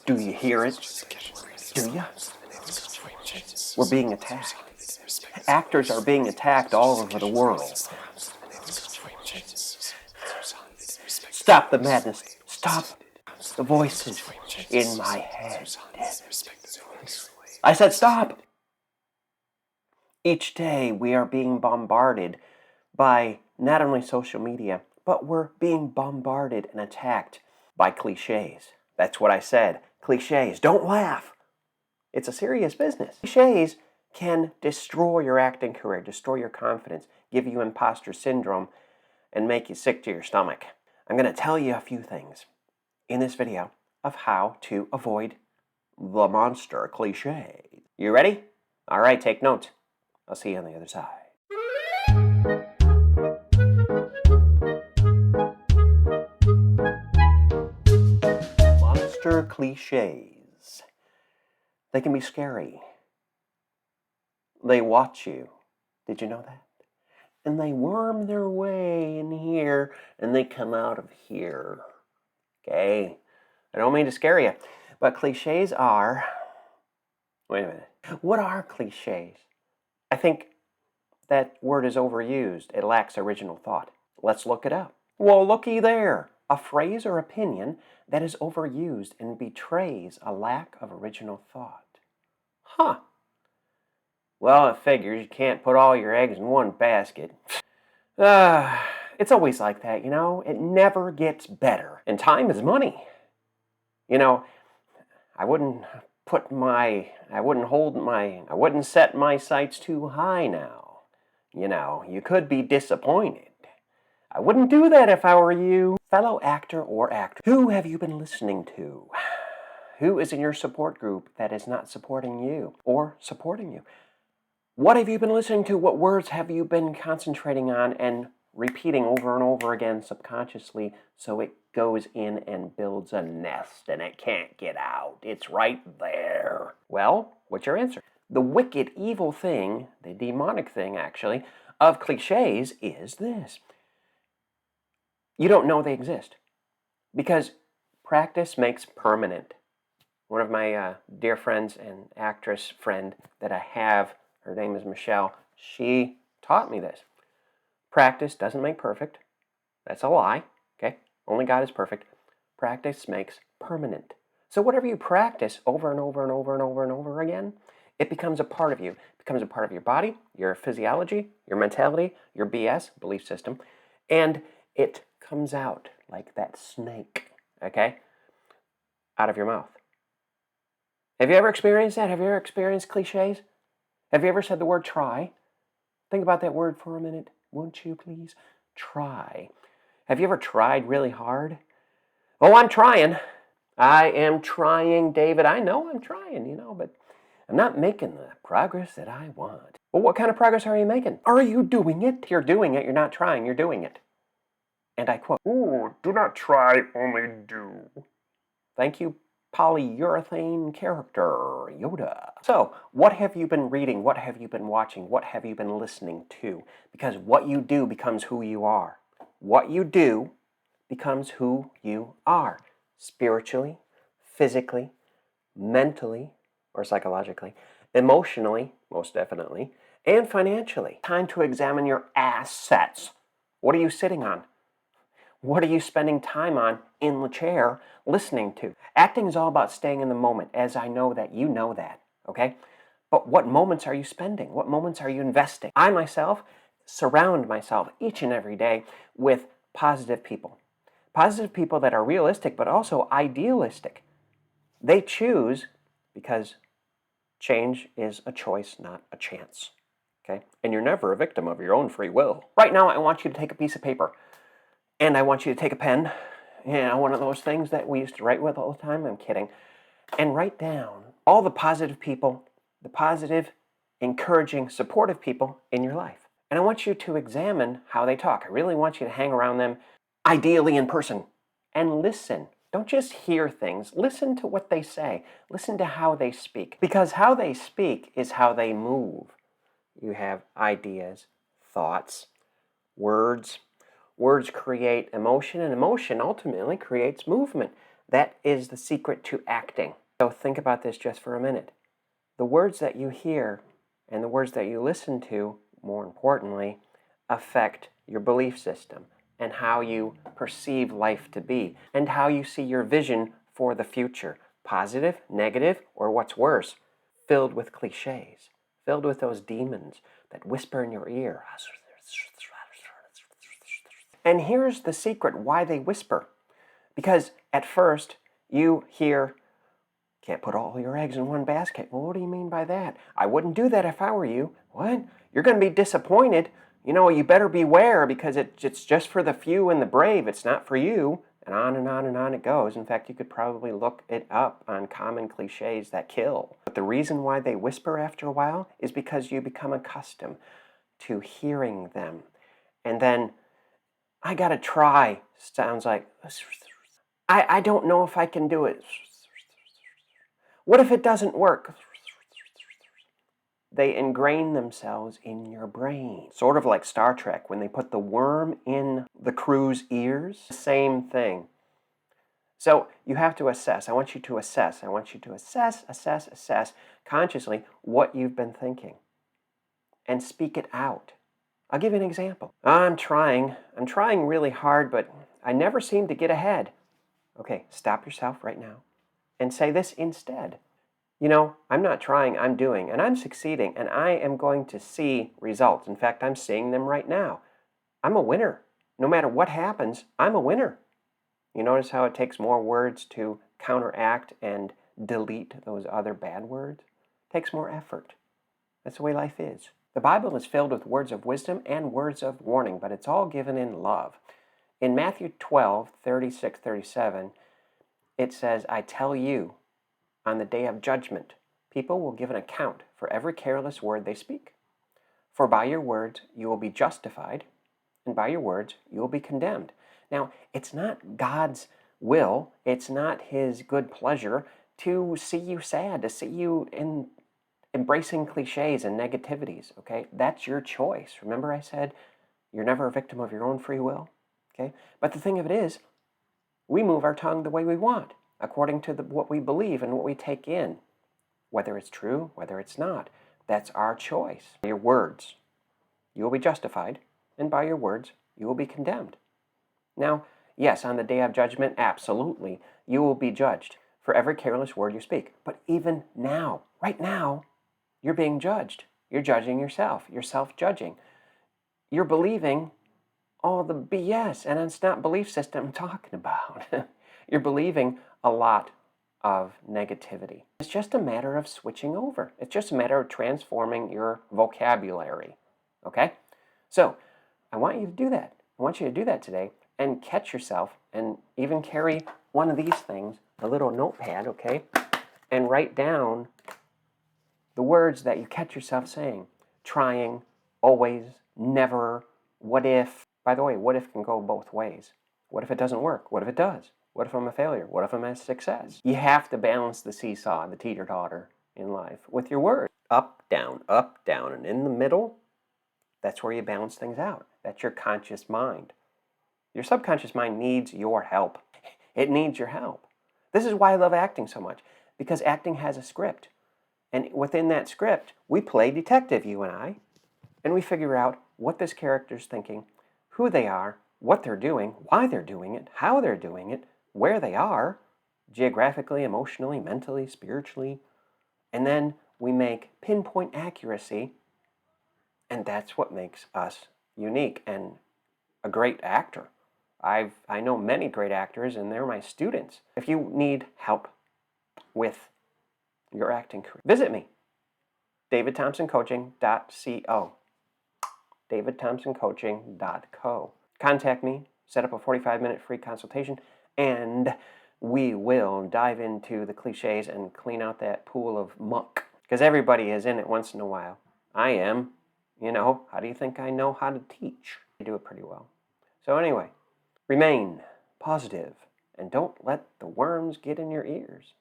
Do you hear it? Do you? We're being attacked. Actors are being attacked all over the world. Stop the madness. Stop the voices in my head. I said stop! Each day we are being bombarded by not only social media, but we're being bombarded and attacked by cliches. That's what I said. Cliches. Don't laugh. It's a serious business. Cliches can destroy your acting career, destroy your confidence, give you imposter syndrome, and make you sick to your stomach. I'm going to tell you a few things in this video of how to avoid the monster cliches. You ready? All right, take note. I'll see you on the other side. Monster cliches. They can be scary. They watch you. Did you know that? And they worm their way in here and they come out of here. Okay? I don't mean to scare you, but cliches are... Wait a minute. What are cliches? I think that word is overused. It lacks original thought. Let's look it up. Well, looky there. A phrase or opinion that is overused and betrays a lack of original thought. Huh. Well, it figures you can't put all your eggs in one basket. It's always like that, you know? It never gets better. And time is money. You know, I wouldn't set my sights too high now. You know, you could be disappointed. I wouldn't do that if I were you. Fellow actor or actress, who have you been listening to? Who is in your support group that is not supporting you or supporting you? What have you been listening to? What words have you been concentrating on and repeating over and over again subconsciously so it goes in and builds a nest and it can't get out? It's right there. Well, what's your answer? The wicked, evil thing, the demonic thing actually, of cliches is this. You don't know they exist because practice makes permanent. One of my dear friends and actress friend that I have, her name is Michelle, she taught me this. Practice doesn't make perfect. That's a lie, okay? Only God is perfect. Practice makes permanent. So whatever you practice over and over and over and over and over again, it becomes a part of you. It becomes a part of your body, your physiology, your mentality, your BS, belief system, and it comes out like that snake, okay? Out of your mouth. Have you ever experienced that? Have you ever experienced cliches? Have you ever said the word try? Think about that word for a minute. Won't you please? Try. Have you ever tried really hard? Oh, I'm trying. I am trying, David. I know I'm trying, you know, but I'm not making the progress that I want. Well, what kind of progress are you making? Are you doing it? You're doing it. You're not trying. You're doing it. And I quote, "Ooh, do not try, only do." Thank you, polyurethane character, Yoda. So, what have you been reading? What have you been watching? What have you been listening to? Because what you do becomes who you are. What you do becomes who you are. Spiritually, physically, mentally, or psychologically, emotionally, most definitely, and financially. Time to examine your assets. What are you sitting on? What are you spending time on in the chair listening to? Acting is all about staying in the moment, as I know that you know that, okay? But what moments are you spending? What moments are you investing? I myself surround myself each and every day with positive people. Positive people that are realistic, but also idealistic. They choose because change is a choice, not a chance, okay? And you're never a victim of your own free will. Right now, I want you to take a piece of paper. And I want you to take a pen, one of those things that we used to write with all the time. I'm kidding. And write down all the positive people, the positive, encouraging, supportive people in your life. And I want you to examine how they talk. I really want you to hang around them, ideally in person, and listen. Don't just hear things. Listen to what they say. Listen to how they speak. Because how they speak is how they move. You have ideas, thoughts, words. Words create emotion, and emotion ultimately creates movement. That is the secret to acting. So think about this just for a minute. The words that you hear and the words that you listen to, more importantly, affect your belief system and how you perceive life to be and how you see your vision for the future. Positive, negative, or what's worse, filled with cliches, filled with those demons that whisper in your ear. And here's the secret why they whisper. Because at first you hear, can't put all your eggs in one basket. Well, what do you mean by that? I wouldn't do that if I were you. What? You're going to be disappointed. You know, you better beware because it's just for the few and the brave. It's not for you. And on and on and on it goes. In fact, you could probably look it up on common cliches that kill. But the reason why they whisper after a while is because you become accustomed to hearing them. And then, I gotta try, sounds like, I don't know if I can do it. What if it doesn't work? They ingrain themselves in your brain. Sort of like Star Trek, when they put the worm in the crew's ears. Same thing. So you have to assess. I want you to assess. I want you to assess consciously what you've been thinking. And speak it out. I'll give you an example. I'm trying really hard, but I never seem to get ahead. Okay, stop yourself right now and say this instead. You know, I'm not trying, I'm doing, and I'm succeeding, and I am going to see results. In fact, I'm seeing them right now. I'm a winner. No matter what happens, I'm a winner. You notice how it takes more words to counteract and delete those other bad words? It takes more effort. That's the way life is. The Bible is filled with words of wisdom and words of warning, but it's all given in love. In Matthew 12, 36, 37, it says, I tell you, on the day of judgment, people will give an account for every careless word they speak. For by your words you will be justified, and by your words you will be condemned. Now, it's not God's will, it's not His good pleasure to see you sad, to see you embracing cliches and negativities, okay? That's your choice. Remember I said you're never a victim of your own free will, okay? But the thing of it is, we move our tongue the way we want, according to what we believe and what we take in, whether it's true, whether it's not. That's our choice. By your words, you will be justified, and by your words, you will be condemned. Now, yes, on the day of judgment, absolutely, you will be judged for every careless word you speak. But even now, right now, you're being judged. You're judging yourself. You're self-judging. You're believing all the BS, and it's not belief system I'm talking about. You're believing a lot of negativity. It's just a matter of switching over. It's just a matter of transforming your vocabulary, okay? So, I want you to do that. I want you to do that today and catch yourself and even carry one of these things, a little notepad, okay? And write down the words that you catch yourself saying. Trying, always, never, what if. By the way, what if can go both ways. What if it doesn't work? What if it does? What if I'm a failure? What if I'm a success? You have to balance the seesaw, the teeter-totter in life with your words. Up, down, and in the middle, that's where you balance things out. That's your conscious mind. Your subconscious mind needs your help. It needs your help. This is why I love acting so much, because acting has a script. And within that script, we play detective, you and we figure out what this character's thinking, who they are, what they're doing, why they're doing it, how they're doing it, where they are, geographically, emotionally, mentally, spiritually. And then we make pinpoint accuracy, and that's what makes us unique and a great actor. I know many great actors, and they're my students. If you need help with your acting career, visit me, 𝐷avidThompsonCoaching.co, 𝐷avidThompsonCoaching.co. Contact me, set up a 45-minute free consultation, and we will dive into the cliches and clean out that pool of muck. Because everybody is in it once in a while. I am. You know, how do you think I know how to teach? I do it pretty well. So anyway, remain positive and don't let the worms get in your ears.